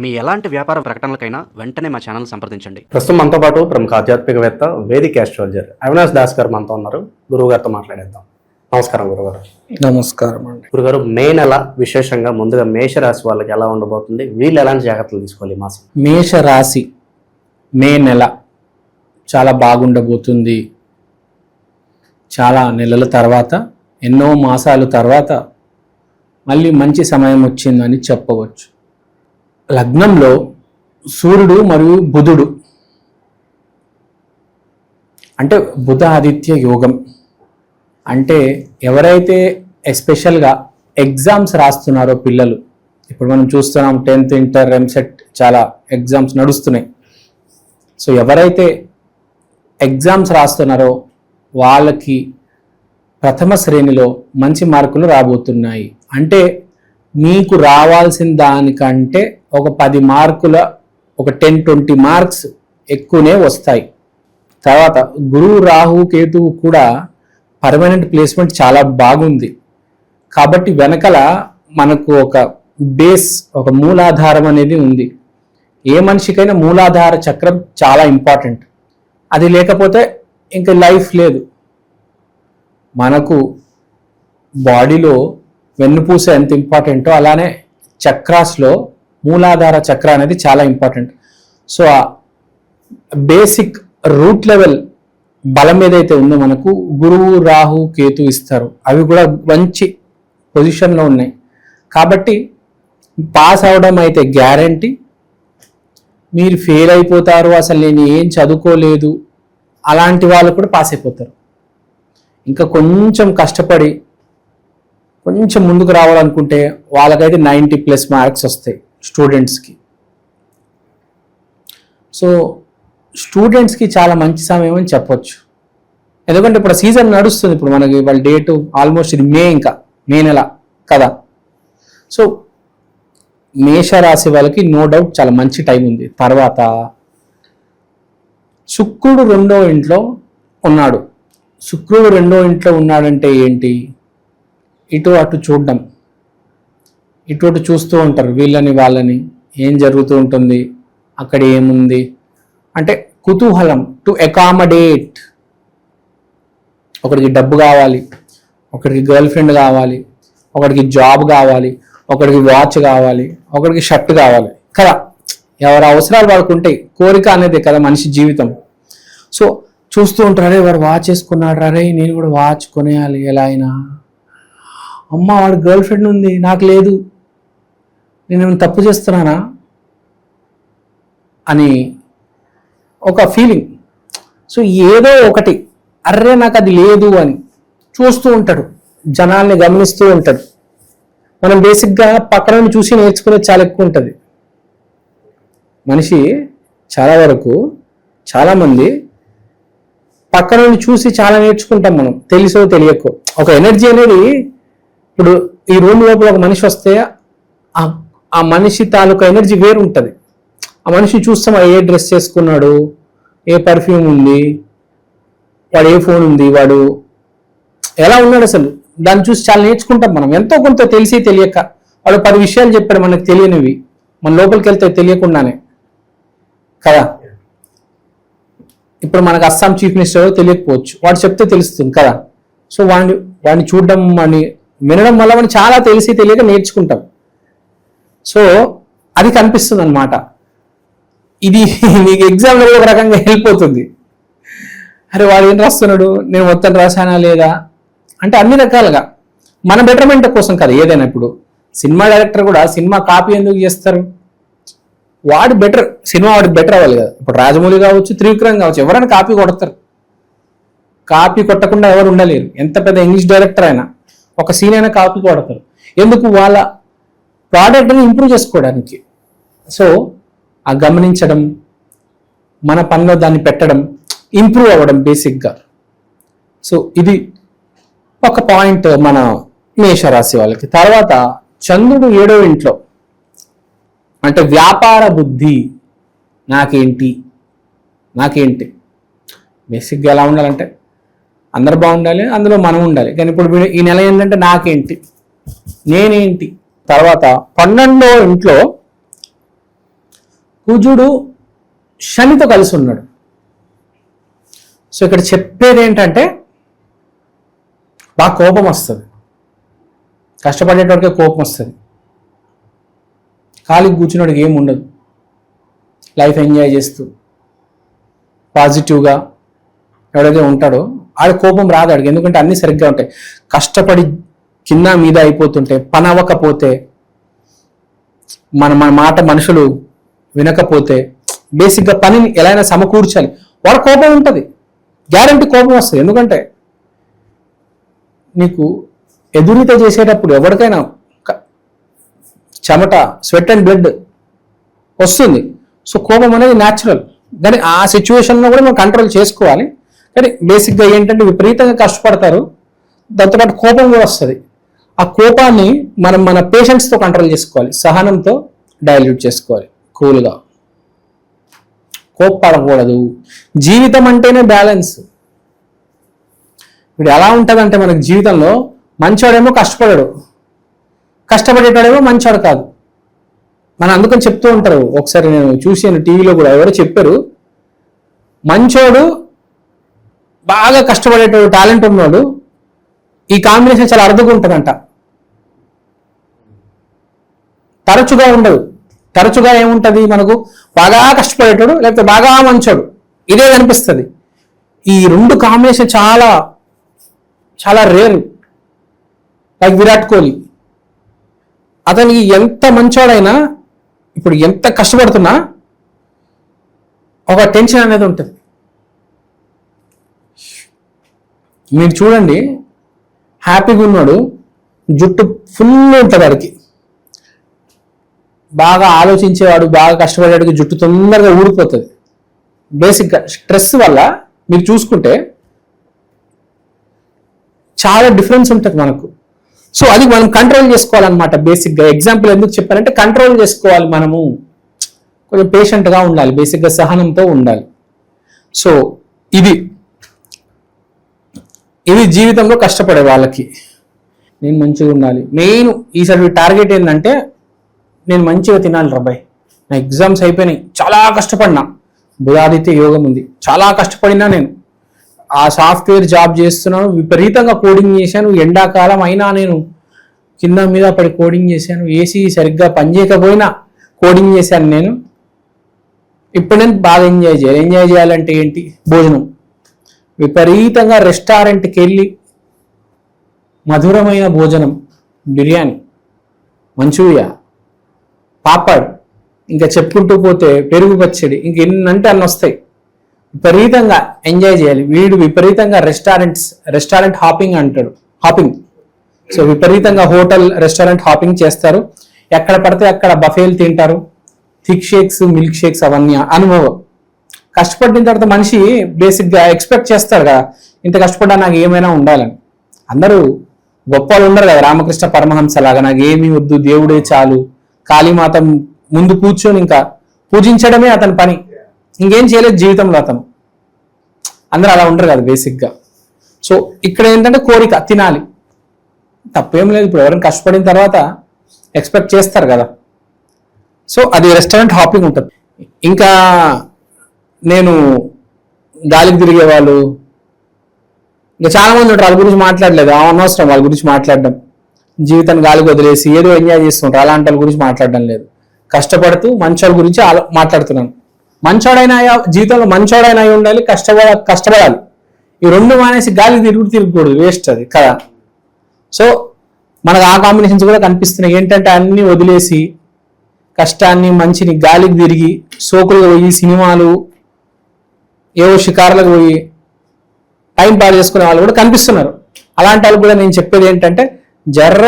మీ ఎలాంటి వ్యాపార ప్రకటనలకైనా వెంటనే మా ఛానల్ సంప్రదించండి. ప్రస్తుతం మనతో పాటు ప్రముఖ ఆధ్యాత్మికవేత్త వేదిక్ ఆస్ట్రాలజర్ అవినాష్ దాస్ గారు మనతో ఉన్నారు. గురువు గారితో మాట్లాడేద్దాం. నమస్కారం గురుగారు. నమస్కారం అండి. గురుగారు, మే నెల విశేషంగా ముందుగా మేషరాశి వాళ్ళకి ఎలా ఉండబోతుంది, వీళ్ళు ఎలాంటి జాగ్రత్తలు తీసుకోవాలి? మాసం మేషరాశి మే నెల చాలా బాగుండబోతుంది. చాలా నెలల తర్వాత, ఎన్నో మాసాల తర్వాత మళ్ళీ మంచి సమయం వచ్చిందని చెప్పవచ్చు. లగ్నంలో సూర్యుడు మరియు బుధుడు, అంటే బుధ ఆదిత్య యోగం. అంటే ఎవరైతే ఎస్పెషల్గా ఎగ్జామ్స్ రాస్తున్నారో పిల్లలు, ఇప్పుడు మనం చూస్తున్నాం 10th ఇంటర్ ఎంసెట్ చాలా ఎగ్జామ్స్ నడుస్తున్నాయి. సో ఎవరైతే ఎగ్జామ్స్ రాస్తున్నారో వాళ్ళకి ప్రథమ శ్రేణిలో మంచి మార్కులు రాబోతున్నాయి. అంటే మీకు రావాల్సిన దానికంటే ఒక 10 మార్కుల, ఒక 10-20 మార్క్స్ ఎక్కువనే వస్తాయి. తర్వాత గురువు, రాహు, కేతువు కూడా పర్మనెంట్ ప్లేస్మెంట్ చాలా బాగుంది. కాబట్టి వెనకల మనకు ఒక బేస్, ఒక మూలాధారం అనేది ఉంది. ఏ మనిషికైనా మూలాధార చక్రం చాలా ఇంపార్టెంట్. అది లేకపోతే ఇంకా లైఫ్ లేదు. మనకు బాడీలో వెన్నుపూస ఎంత ఇంపార్టెంటో అలానే చక్రాస్లో మూలాధార చక్ర అనేది చాలా ఇంపార్టెంట్. సో ఆ బేసిక్ రూట్ లెవెల్ బలం ఏదైతే ఉందో మనకు గురువు, రాహు, కేతు ఇస్తారు. అవి కూడా మంచి పొజిషన్లో ఉన్నాయి. కాబట్టి పాస్ అవడం అయితే గ్యారంటీ. మీరు ఫెయిల్ అయిపోతారు, అసలు నేను ఏం చదువుకోలేదు, అలాంటి వాళ్ళు కూడా పాస్ అయిపోతారు. ఇంకా కొంచెం కష్టపడి కొంచెం ముందుకు రావాలనుకుంటే వాళ్ళకైతే 90+ మార్క్స్ వస్తాయి స్టూడెంట్స్కి. సో స్టూడెంట్స్కి చాలా మంచి సమయం అని చెప్పొచ్చు. ఎందుకంటే ఇప్పుడు సీజన్ నడుస్తుంది. ఇప్పుడు మనకి వాళ్ళ డేటు ఆల్మోస్ట్ ఇది మే నెల కదా. సో మేషరాశి వాళ్ళకి నో డౌట్ చాలా మంచి టైం ఉంది. తర్వాత శుక్రుడు 2వ ఇంట్లో ఉన్నాడు. శుక్రుడు 2వ ఇంట్లో ఉన్నాడంటే ఏంటి? ఇటు అటు చూడడం, ఇటు అటు చూస్తూ ఉంటారు. వీళ్ళని వాళ్ళని ఏం జరుగుతూ ఉంటుంది, అక్కడ ఏముంది అంటే కుతూహలం, టు అకామడేట్. ఒకడికి డబ్బు కావాలి, ఒకడికి గర్ల్ ఫ్రెండ్ కావాలి, ఒకడికి జాబ్ కావాలి, ఒకడికి వాచ్ కావాలి, ఒకడికి షర్ట్ కావాలి కదా. ఎవరి అవసరాలు వాళ్ళకు ఉంటాయి. కోరిక అనేది కదా మనిషి జీవితం. సో చూస్తూ ఉంటారు, అరే వాడు వాచ్ వేసుకున్నాడు, అరే నేను కూడా వాచ్ కొనేయాలి ఎలా అయినా. అమ్మ వాడు గర్ల్ ఫ్రెండ్ ఉంది, నాకు లేదు, నేను తప్పు చేస్తున్నానా అని ఒక ఫీలింగ్. సో ఏదో ఒకటి, అర్రే నాకు అది లేదు అని చూస్తూ ఉంటాడు, జనాల్ని గమనిస్తూ ఉంటాడు. మనం బేసిక్గా పక్కన చూసి నేర్చుకునేది చాలా ఎక్కువ ఉంటుంది. మనిషి చాలా వరకు, చాలామంది పక్కన చూసి చాలా నేర్చుకుంటాం మనం, తెలుసో తెలియకో. ఒక ఎనర్జీ అనేది, ఇప్పుడు ఈ రూమ్ లోపల ఒక మనిషి వస్తే ఆ మనిషి తాలూకా ఎనర్జీ వేరు ఉంటుంది. ఆ మనిషిని చూస్తాం, ఏ డ్రెస్ చేసుకున్నాడు, ఏ పర్ఫ్యూమ్ ఉంది, వాడు ఏ ఫోన్ ఉంది, వాడు ఎలా ఉన్నాడు, అసలు దాన్ని చూసి చాలా నేర్చుకుంటాం మనం. ఎంతో కొంత తెలిసి తెలియక. వాడు 10 విషయాలు చెప్పాడు మనకు తెలియనివి, మన లోపలికి వెళ్తే తెలియకుండానే కదా. ఇప్పుడు మనకు అస్సాం చీఫ్ మినిస్టర్ తెలియకపోవచ్చు, వాడు చెప్తే తెలుస్తుంది కదా. సో వాడిని చూడడం, వాడిని వినడం వల్ల మనం చాలా తెలిసి తెలియక నేర్చుకుంటాం. సో అది కనిపిస్తుంది అన్నమాట. ఇది నీకు ఎగ్జామ్లో ఒక రకంగా హెల్ప్ అవుతుంది. అరే వాడు ఏం రాస్తున్నాడు, నేను మొత్తం రాసానా లేదా అంటే అన్ని రకాలుగా మన బెటర్మెంట్ కోసం కదా ఏదైనా. ఇప్పుడు సినిమా డైరెక్టర్ కూడా సినిమా కాపీ ఎందుకు చేస్తారు? వాడు బెటర్, సినిమా వాడికి బెటర్ అవ్వాలి కదా. ఇప్పుడు రాజమౌళి కావచ్చు, త్రివిక్రమ్ కావచ్చు, ఎవరైనా కాపీ కొడతారు. కాపీ కొట్టకుండా ఎవరు ఉండలేరు. ఎంత పెద్ద ఇంగ్లీష్ డైరెక్టర్ అయినా ఒక సీన్ అయినా కాపీ కొడతారు. ఎందుకు? వాళ్ళ ప్రోడక్ట్ని ఇంప్రూవ్ చేసుకోవడానికి. సో ఆ గమనించడం, మన పనిలో దాన్ని పెట్టడం, ఇంప్రూవ్ అవ్వడం బేసిక్గా. సో ఇది ఒక పాయింట్ మన మేషరాశి వాళ్ళకి. తర్వాత చంద్రుడు 7వ ఇంట్లో, అంటే వ్యాపార బుద్ధి. నాకేంటి బేసిక్గా ఎలా ఉండాలంటే అందరు బాగుండాలి, అందులో మనం ఉండాలి. కానీ ఇప్పుడు ఈ నెల ఏంటంటే నాకేంటి, నేనేంటి. తర్వాత 12వ ఇంట్లో కుజుడు శనితో కలిసి ఉన్నాడు. సో ఇక్కడ చెప్పేది ఏంటంటే బాగా కోపం వస్తుంది, కష్టపడేటోడికే కోపం వస్తుంది, ఖాళీ కూర్చున్నోడికి ఏం ఉండదు, లైఫ్ ఎంజాయ్ చేస్తూ పాజిటివ్గా ఎవడైతే ఉంటాడో ఆడి కోపం రాదు ఆడికి. ఎందుకంటే అన్నీ సరిగ్గా ఉంటాయి. కష్టపడి కింద మీద అయిపోతుంటే, పని అవ్వకపోతే, మన మాట మనుషులు వినకపోతే, బేసిక్గా పనిని ఎలా అయినా సమకూర్చాలి, వాడు కోపం ఉంటుంది, గ్యారంటీ కోపం వస్తుంది. ఎందుకంటే నీకు ఎదురీత చేసేటప్పుడు ఎవరికైనా చెమట, స్వెట్ అండ్ బ్లడ్ వస్తుంది. సో కోపం అనేది న్యాచురల్, కానీ ఆ సిచ్యువేషన్లో కూడా మనం కంట్రోల్ చేసుకోవాలి. కానీ బేసిక్గా ఏంటంటే విపరీతంగా కష్టపడతారు, దాంతోపాటు కోపం కూడా వస్తుంది. ఆ కోపాన్ని మనం మన పేషెన్స్తో కంట్రోల్ చేసుకోవాలి, సహనంతో డైల్యూట్ చేసుకోవాలి, కూల్గా కోప్పడకూడదు. జీవితం అంటేనే బ్యాలెన్స్. ఇప్పుడు ఎలా ఉంటుందంటే మనకి జీవితంలో మంచోడేమో కష్టపడడు, కష్టపడేటాడేమో మంచోడు కాదు. మనం అందుకని చెప్తూ ఉంటారు, ఒకసారి నేను చూసాను టీవీలో కూడా, ఎవరో చెప్పారు, మంచోడు బాగా కష్టపడేటోడు టాలెంట్ ఉన్నాడు, ఈ కాంబినేషన్ చాలా అరుదుగా ఉంటుందంట, తరచుగా ఉండదు. తరచుగా ఏముంటుంది మనకు, బాగా కష్టపడేటోడు లేకపోతే బాగా మంచోడు, ఇదే కనిపిస్తుంది. ఈ రెండు కాంబినేషన్ చాలా చాలా రేర్. లైక్ విరాట్ కోహ్లీ, అతనికి ఎంత మంచోడైనా ఇప్పుడు ఎంత కష్టపడుతున్నా ఒక టెన్షన్ అనేది ఉంటుంది. మీరు చూడండి, హ్యాపీగా ఉన్నాడు, జుట్టు ఫుల్ ఉంటుంది వాడికి, బాగా ఆలోచించేవాడు, బాగా కష్టపడేవాడికి జుట్టు తొందరగా ఊడిపోతుంది. బేసిక్గా స్ట్రెస్ వల్ల మీరు చూసుకుంటే చాలా డిఫరెన్స్ ఉంటుంది మనకు. సో అది మనం కంట్రోల్ చేసుకోవాలన్నమాట. బేసిక్గా ఎగ్జాంపుల్ ఎందుకు చెప్పారంటే కంట్రోల్ చేసుకోవాలి, మనము కొంచెం పేషెంట్గా ఉండాలి, బేసిక్గా సహనంతో ఉండాలి. సో ఇది జీవితంలో కష్టపడే వాళ్ళకి. నేను మంచిగా ఉండాలి, మెయిన్ ఈసారి టార్గెట్ ఏంటంటే నేను మంచిగా తినాలి రాబాయ్, నా ఎగ్జామ్స్ అయిపోయినాయి, చాలా కష్టపడినా, బుధాదిత్య యోగం ఉంది, చాలా కష్టపడినా, నేను ఆ సాఫ్ట్వేర్ జాబ్ చేస్తున్నాను, విపరీతంగా కోడింగ్ చేశాను, ఎండాకాలం అయినా నేను కింద మీద పడి కోడింగ్ చేశాను, ఏసీ సరిగ్గా పనిచేయకపోయినా కోడింగ్ చేశాను నేను. ఇప్పుడు నేను బాగా ఎంజాయ్ చేయాలి. ఎంజాయ్ చేయాలంటే ఏంటి, భోజనం, విపరీతంగా రెస్టారెంట్కి వెళ్ళి మధురమైన భోజనం, బిర్యానీ, మంచూరియా, పాపడ్, ఇంకా చెప్పుకుంటూ పోతే పెరుగు పచ్చడి, ఇంక ఎన్నంటే అన్ని వస్తాయి. విపరీతంగా ఎంజాయ్ చేయాలి. వీడు విపరీతంగా రెస్టారెంట్ హాపింగ్ అంటాడు, హాపింగ్. సో విపరీతంగా హోటల్ రెస్టారెంట్ హాపింగ్ చేస్తారు, ఎక్కడ పడితే అక్కడ బఫేలు తింటారు, థిక్ షేక్స్, మిల్క్ షేక్స్, అవన్నీ అనుభవం. కష్టపడిన తర్వాత మనిషి బేసిక్గా ఎక్స్పెక్ట్ చేస్తాడు కదా, ఇంత కష్టపడ్డా నాకు ఏమైనా ఉండాలని. అందరూ గొప్ప వాళ్ళు ఉండరు కదా, రామకృష్ణ పరమహంస లాగా నాకు ఏమీ వద్దు, దేవుడే చాలు, కాళీమాత ముందు కూర్చొని ఇంకా పూజించడమే అతని పని, ఇంకేం చేయలేదు జీవితంలో అతను. అందరూ అలా ఉండరు కదా బేసిక్గా. సో ఇక్కడ ఏంటంటే కోరిక, తినాలి, తప్పేం లేదు. ఇప్పుడు ఎవరైనా కష్టపడిన తర్వాత ఎక్స్పెక్ట్ చేస్తారు కదా. సో అది రెస్టారెంట్ హాపింగ్ ఉంటుంది. ఇంకా నేను గాలికి తిరిగే వాళ్ళు ఇంకా చాలా మంది ఉంటారు, వాళ్ళ గురించి మాట్లాడలేదు, అనవసరం వాళ్ళ గురించి మాట్లాడడం. జీవితాన్ని గాలికి వదిలేసి ఏదో ఎంజాయ్ చేస్తుంటారు, అలాంటి వాళ్ళ గురించి మాట్లాడడం లేదు. కష్టపడుతూ మంచోళ్ళ గురించి మాట్లాడుతున్నాను. మంచోడైనా జీవితంలో మంచోడైనా అయి ఉండాలి, కష్టపడాలి. ఈ రెండు మానేసి గాలికి తిరగకూడదు, వేస్ట్ అది కదా. సో మనకు ఆ కాంబినేషన్స్ కూడా కనిపిస్తున్నాయి. ఏంటంటే అన్ని వదిలేసి కష్టాన్ని మంచిని గాలికి తిరిగి సోకులుగా పోయి సినిమాలు ఏవో షికారులకు పోయి టైం పాడు చేసుకునే వాళ్ళు కూడా కనిపిస్తున్నారు. అలాంటి వాళ్ళు కూడా నేను చెప్పేది ఏంటంటే జర్ర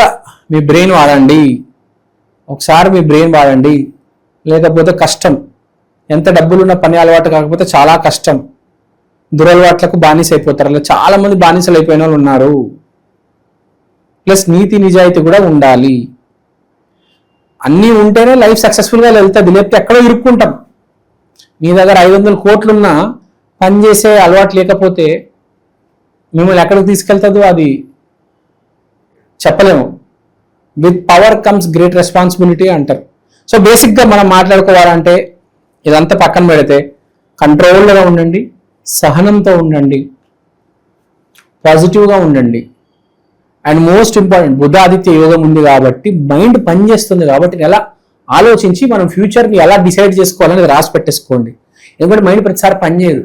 మీ బ్రెయిన్ వాడండి, ఒకసారి మీ బ్రెయిన్ వాడండి, లేకపోతే కష్టం. ఎంత డబ్బులున్న పని అలవాటు కాకపోతే చాలా కష్టం, దురలవాట్లకు బానిస అయిపోతారు. అలా చాలా మంది బానిసలు అయిపోయిన వాళ్ళు ఉన్నారు. ప్లస్ నీతి నిజాయితీ కూడా ఉండాలి. అన్నీ ఉంటేనే లైఫ్ సక్సెస్ఫుల్గా వెళ్తుంది, లేకపోతే ఎక్కడో ఇరుక్కుంటాం. మీ దగ్గర 500 కోట్లున్నా పని చేసే అలవాటు లేకపోతే మిమ్మల్ని ఎక్కడికి తీసుకెళ్తుందో అది చెప్పలేము. With power comes great responsibility అంటారు. సో బేసిక్గా మనం మాట్లాడుకోవాలంటే ఇదంతా పక్కన పెడితే కంట్రోల్డ్గా ఉండండి, సహనంతో ఉండండి, పాజిటివ్గా ఉండండి. అండ్ మోస్ట్ ఇంపార్టెంట్, బుధ ఆదిత్య యోగం ఉంది కాబట్టి మైండ్ పనిచేస్తుంది కాబట్టి ఎలా ఆలోచించి మనం ఫ్యూచర్ని ఎలా డిసైడ్ చేసుకోవాలనేది రాసి పెట్టేసుకోండి. ఎందుకంటే మైండ్ ప్రతిసారి పనిచేయదు.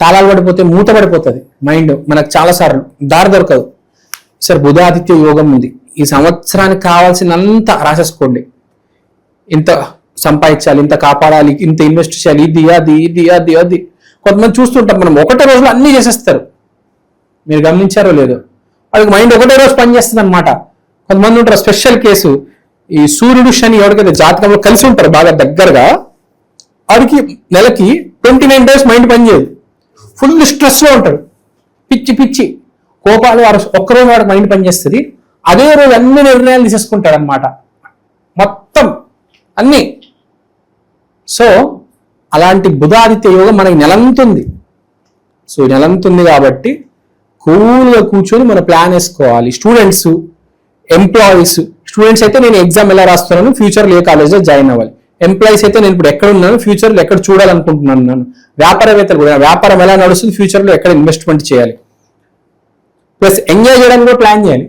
తాళాలు పడిపోతే మూత పడిపోతుంది మైండ్, మనకు చాలాసార్లు దారి దొరకదు. సార్ బుధ ఆదిత్య యోగం ఉంది, ఈ సంవత్సరానికి కావాల్సినంత రాసేసుకోండి. ఇంత సంపాదించాలి, ఇంత కాపాడాలి, ఇంత ఇన్వెస్ట్ చేయాలి, ఇది అది ఇది అది అది. కొంతమంది చూస్తుంటాం మనం, ఒకటే రోజులో అన్నీ చేసేస్తారు. మీరు గమనించారో లేదో, వాళ్ళకి మైండ్ ఒకటే రోజు పనిచేస్తుంది అనమాట. కొంతమంది ఉంటారు స్పెషల్ కేసు, ఈ సూర్యుడు శని ఎవరికైతే జాతకంలో కలిసి ఉంటారు బాగా దగ్గరగా, వాడికి నెలకి 29 days మైండ్ పనిచేయదు, ఫుల్ స్ట్రెస్లో ఉంటాడు, పిచ్చి పిచ్చి కోపాలు. ఒక్కరోజు వాడికి మైండ్ పనిచేస్తుంది, అదే రోజు అన్ని నిర్ణయాలు తీసేసుకుంటాడు అనమాట, మొత్తం అన్నీ. సో అలాంటి బుధాదిత్య యోగం మనకి నెలంతుంది. సో నెలంతుంది కాబట్టి కూల్గా కూర్చొని మన ప్లాన్ వేసుకోవాలి. స్టూడెంట్స్, ఎంప్లాయీస్, స్టూడెంట్స్ అయితే నేను ఎగ్జామ్ ఎలా రాస్తున్నాను, ఫ్యూచర్లో ఏ కాలేజ్లో జాయిన్ అవ్వాలి. ఎంప్లాయీస్ అయితే నేను ఇప్పుడు ఎక్కడ ఉన్నాను, ఫ్యూచర్లో ఎక్కడ చూడాలనుకుంటున్నాను. వ్యాపారవేత్తలు కూడా వ్యాపారం ఎలా నడుస్తుంది, ఫ్యూచర్లో ఎక్కడ ఇన్వెస్ట్మెంట్ చేయాలి. ప్లస్ ఎంజాయ్ చేయడానికి కూడా ప్లాన్ చేయాలి.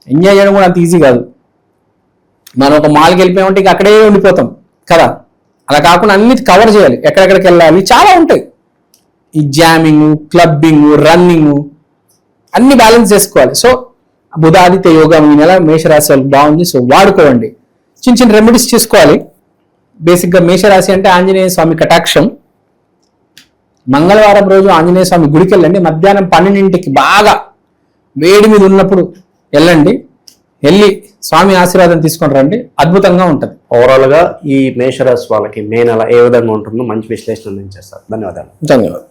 ఎంజాయ్ చేయడం కూడా అంత ఈజీ కాదు. మనం ఒక మాల్కి వెళ్ళిపోయామంటే ఇక అక్కడే ఉండిపోతాం కదా. అలా కాకుండా అన్ని కవర్ చేయాలి, ఎక్కడెక్కడికి వెళ్ళాలి, చాలా ఉంటాయి. ఈ జామింగ్, క్లబ్బింగ్, రన్నింగ్ అన్ని బ్యాలెన్స్ చేసుకోవాలి. సో బుధాదిత్య యోగం ఈ నెల మేషరాశి వాళ్ళకి బాగుంది, సో వాడుకోండి. చిన్న చిన్న రెమెడీస్ చేసుకోవాలి. బేసిక్గా మేషరాశి అంటే ఆంజనేయ స్వామి కటాక్షం. మంగళవారం రోజు ఆంజనేయ స్వామి గుడికి వెళ్ళండి. మధ్యాహ్నం 12ంటికి బాగా వేడి మీద ఉన్నప్పుడు వెళ్ళండి, వెళ్ళి స్వామి ఆశీర్వాదం తీసుకొని రండి, అద్భుతంగా ఉంటుంది. ఓవరాల్గా ఈ మేషరాశి వాళ్ళకి మే నెల ఏ విధంగా ఉంటుందో మంచి విశ్లేషణ అందించేస్తారు. ధన్యవాదాలు. ధన్యవాదాలు.